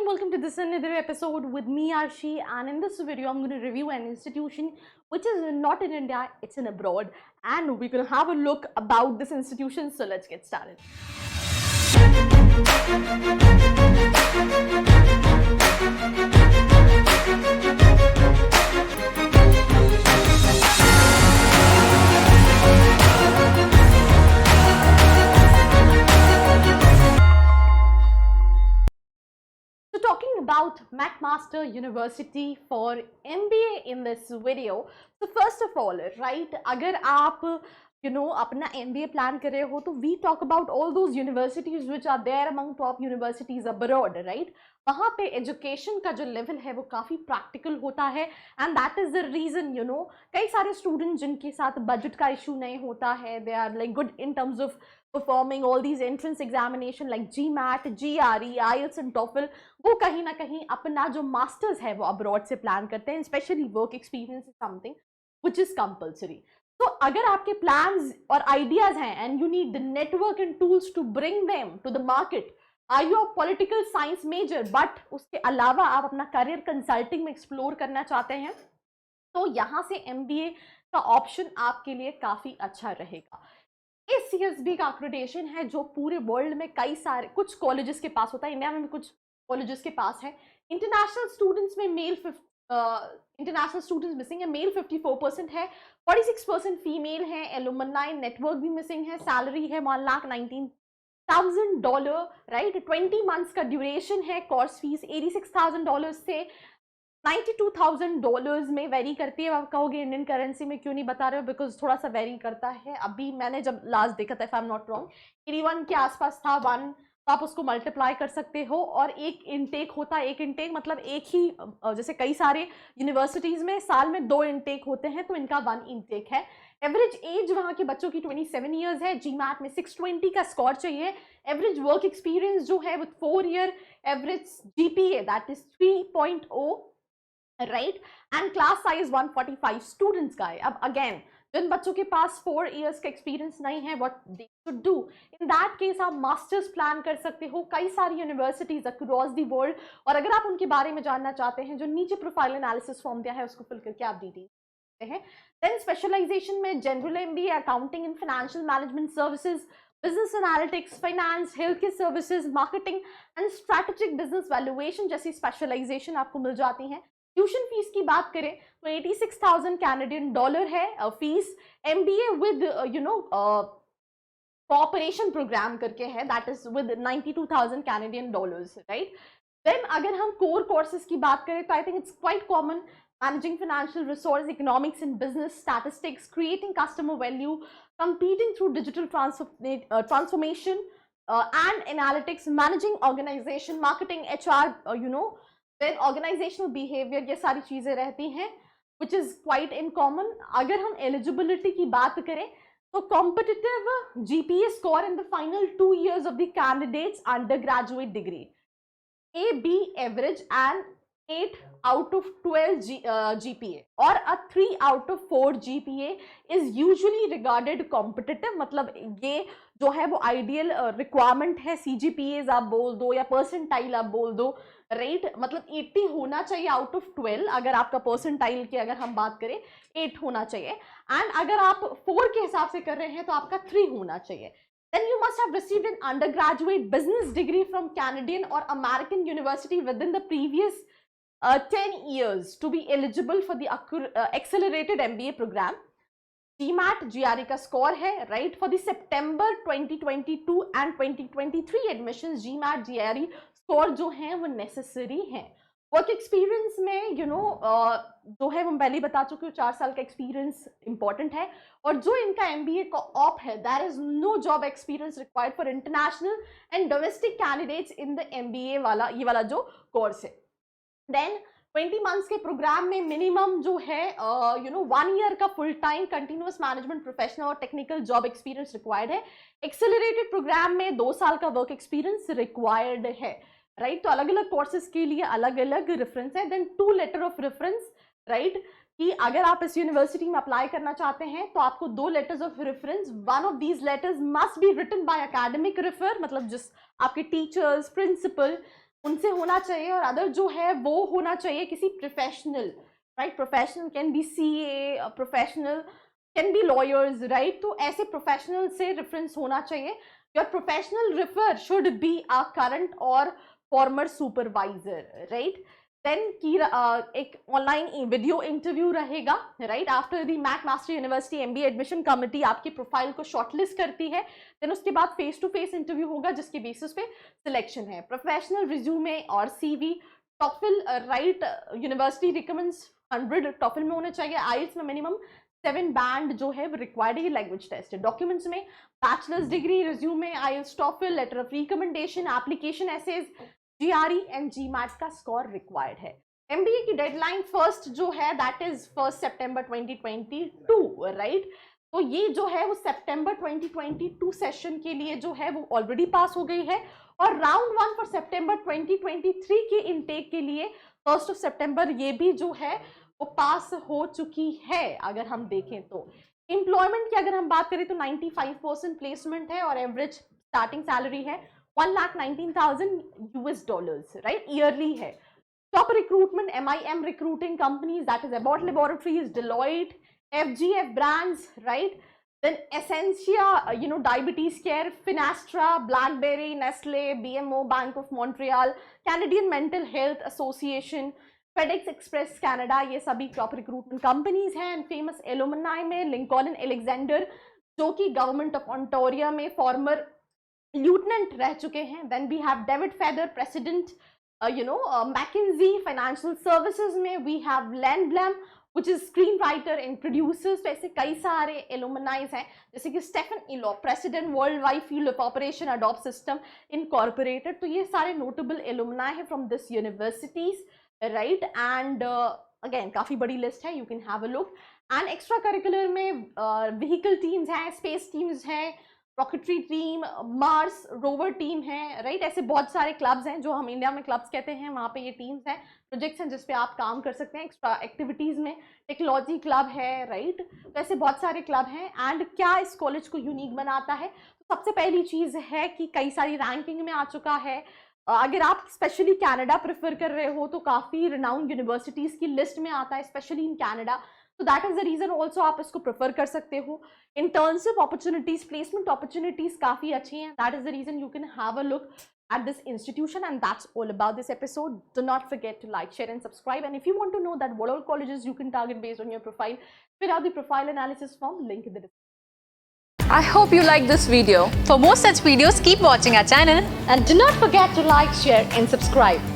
and welcome to this another episode with me Arshi, and in this video I'm going to review an institution which is not in India, it's in abroad, and we're going to have a look about this institution. So let's get started. So talking about McMaster University for MBA in this video. So first of all, right, अगर आप अपना MBA plan कर रहे हो तो we talk about all those universities which are there among top universities abroad, right? वहाँ पे education का जो level है वो काफ़ी practical होता है, and that is the reason कई सारे students जिनके साथ budget का issue नहीं होता है, they are like good in terms of performing all these entrance examination like GMAT, GRE, IELTS and TOEFL, वो कहीं ना कहीं अपना जो masters है वो abroad से plan करते हैं, especially work experience is something which is compulsory. तो अगर आपके plans और ideas हैं and you need the network and tools to bring them to the market, are you a political science major but उसके अलावा आप अपना career consulting में explore करना चाहते हैं, तो यहाँ से MBA का option आपके लिए काफ़ी अच्छा रहेगा. CSB का accreditation है जो पूरे वर्ल्ड में कई सारे कुछ कॉलेजेस के पास होता है, इंडिया में भी कुछ कॉलेजेस के पास है. इंटरनेशनल स्टूडेंट्स में इंटरनेशनल स्टूडेंट्स मिसिंग है, मेल 54% है, 46% फीमेल है, एलुमनाई नेटवर्क भी मिसिंग है, सैलरी है $1,19,000, राइट, 20 मंथ्स का ड्यूरेशन है, कोर्स फीस $86,000 से $92,000 में वेरी करती है. आप कहोगे इंडियन करेंसी में क्यों नहीं बता रहे हो, बिकॉज थोड़ा सा वेरी करता है. अभी मैंने जब लास्ट देखा था, if I am not wrong, 81 के आसपास था, 1 तो आप उसको मल्टीप्लाई कर सकते हो. और एक इनटेक होता है, एक इनटेक मतलब एक ही, जैसे कई सारे यूनिवर्सिटीज़ में साल में 2 इनटेक होते हैं, तो इनका 1 इनटेक है. एवरेज एज वहाँ के बच्चों की 27 ईयर्स है. GMAT में 620 का स्कोर चाहिए. एवरेज वर्क एक्सपीरियंस जो है with 4 year. Average GPA that is 3.0, right, and class size 145 students का है. अब अगेन जिन बच्चों के पास 4 इयर्स का एक्सपीरियंस नहीं है, what they should do in that case, आप मास्टर्स प्लान कर सकते हो कई सारी यूनिवर्सिटीज अक्रॉस द वर्ल्ड. और अगर आप उनके बारे में जानना चाहते हैं, जो नीचे प्रोफाइल एनालिसिस फॉर्म दिया है उसको फिल करके आप डिटेल सकते हैं. देन स्पेशलाइजेशन में general MBA, accounting and financial management services, business analytics, finance, health care services, marketing and strategic business valuation जैसी स्पेशलाइजेशन आपको मिल जाती हैं. ट्यूशन फीस की बात करें तो $86,000 कैनेडियन डॉलर है fees. MBA with cooperation programme करके है, that is with $92,000 Canadian dollars, right. Then अगर हम कोर कोर्सेज की बात करें तो I think it's quite common. Managing financial resource, economics and business, statistics, creating customer value, competing through digital transformation and analytics, managing organisation, marketing, HR, then organizational behavior, ये सारी चीज़ें रहती हैं which is quite in common. अगर हम eligibility की बात करें तो competitive GPA score in the final 2 years of the candidate's undergraduate degree, AB average and 8 out of 12 GPA or a 3 out of 4 GPA is usually regarded competitive. मतलब ये जो है वो आइडियल रिक्वायरमेंट है. CGPAs आप बोल दो या परसेंटाइल आप बोल दो, राइट, मतलब 80 होना चाहिए आउट ऑफ 12. अगर आपका परसेंटाइल की अगर हम बात करें 8 होना चाहिए, एंड अगर आप 4 के हिसाब से कर रहे हैं तो आपका 3 होना चाहिए. Then you must have received an undergraduate business degree from Canadian or American university within the previous 10 years to be eligible for the accelerated MBA program. GMAT, GRE का स्कोर है, right. For the September 2022 and 2023 admissions, GMAT, GRE score जो हैं वो necessary हैं. Work experience में जो है वो पहले बता चुके हो, 4 साल का एक्सपीरियंस इंपॉर्टेंट है. और जो इनका MBA का ऑप है, there is no job experience required for international and domestic candidates in the MBA वाला ये वाला जो कोर्स है. देन 20 मंथ्स के प्रोग्राम में मिनिमम जो है 1 ईयर का full time continuous management professional और टेक्निकल जॉब एक्सपीरियंस रिक्वायर्ड है. एक्सेलरेटेड प्रोग्राम में 2 साल का वर्क एक्सपीरियंस रिक्वायर्ड है, राइट. तो अलग अलग कोर्सेज के लिए अलग अलग रेफरेंस है. Then 2 letter of reference, right, कि अगर आप इस यूनिवर्सिटी में अप्लाई करना चाहते हैं तो आपको 2 letters of reference, one of these letters must be written by academic refer, मतलब जिस आपके टीचर्स, प्रिंसिपल, उनसे होना चाहिए, और अदर जो है वो होना चाहिए किसी professional, right? Professional can be CA, professional can be lawyers, right? तो ऐसे प्रोफेशनल से रेफरेंस होना चाहिए. Your professional refer should be a current और फॉर्मर सुपरवाइजर, राइट? देन की एक ऑनलाइन वीडियो इंटरव्यू रहेगा, right? After the McMaster university MBA admission committee आपकी प्रोफाइल को शॉर्टलिस्ट करती है, देन उसके बाद फेस टू फेस इंटरव्यू होगा जिसके बेसिस पे सिलेक्शन है. प्रोफेशनल रिज्यूमे और CV, TOEFL, right? University recommends 100 TOEFL में होने चाहिए. आईएल्स में मिनिमम 7 बैंड जो है वो रिक्वायर्ड है, लैंग्वेज टेस्ट है. डॉक्यूमेंट्स में bachelor's degree, resume, IELTS, TOEFL, letter of recommendation, application essays, GRE and GMAT का स्कोर रिक्वायर्ड है. एमबीए की डेडलाइन फर्स्ट जो है दैट इज 1 सितंबर 2022, राइट? तो ये जो है वो सितंबर 2022 सेशन के लिए जो है वो ऑलरेडी पास हो गई है, और राउंड 1 फॉर सितंबर 2023 के इनटेक के लिए 1 सितंबर ये भी जो है वो पास हो चुकी है. अगर हम देखें तो एम्प्लॉयमेंट की अगर हम बात करें तो 95% प्लेसमेंट है, और एवरेज स्टार्टिंग सैलरी है $1,19,000, राइट? ईयरली है. Top recruitment MIM recruiting companies, that is Abbott laboratories, Deloitte, FGF brands, right? Then Essentia, diabetes care, Finastra, BlackBerry, Nestle, BMO, Bank of Montreal, Canadian Mental Health Association, FedEx Express Canada, ये सभी top recruitment companies हैं. And famous alumni में Lincoln Alexander जो कि government of Ontario में former lieutenant रह चुके हैं. Then we have David Feather, president McKinsey financial services में. We have Len Blum which is screenwriter and producers. तो ऐसे कई सारे एलुमनाइज हैं, जैसे कि स्टेफन इलो, president world wide field of operation adopt system incorporated. तो ये सारे नोटेबल एलुमनाई है from this universities, right? And again काफ़ी बड़ी लिस्ट है, you can have a look. And extra curricular में व्हीकल टीम्स हैं, स्पेस टीम्स हैं, rocketry team, Mars rover team है, राइट? ऐसे बहुत सारे क्लब्स हैं जो हम इंडिया में क्लब्स कहते हैं, वहाँ पे ये टीम्स हैं, प्रोजेक्ट्स हैं जिस पे आप काम कर सकते हैं. एक्स्ट्रा एक्टिविटीज़ में टेक्नोलॉजी क्लब है, राइट? तो ऐसे बहुत सारे क्लब हैं. एंड क्या इस कॉलेज को यूनिक बनाता है? तो सबसे पहली चीज़ है कि कई सारी रैंकिंग में आ चुका है. अगर आप स्पेशली कनाडा प्रेफर कर रहे हो तो काफ़ी रिनाउंड यूनिवर्सिटीज़ की लिस्ट में आता है, स्पेशली इन कनाडा. तो that is the reason also आप इसको प्रेफर कर सकते हो. इंटर्नशिप अपॉर्चुनिटीज, प्लेसमेंट अपॉर्चुनिटीज काफ़ी अच्छी हैं. That is the reason you can have a look at this institution. And that's all about this episode. Do not forget to like, share and subscribe. And if you want to know that what all colleges you can target based on your profile, fill out the profile analysis form, link in the description. I hope you liked this video. For more such videos, keep watching our channel. And do not forget to like, share and subscribe.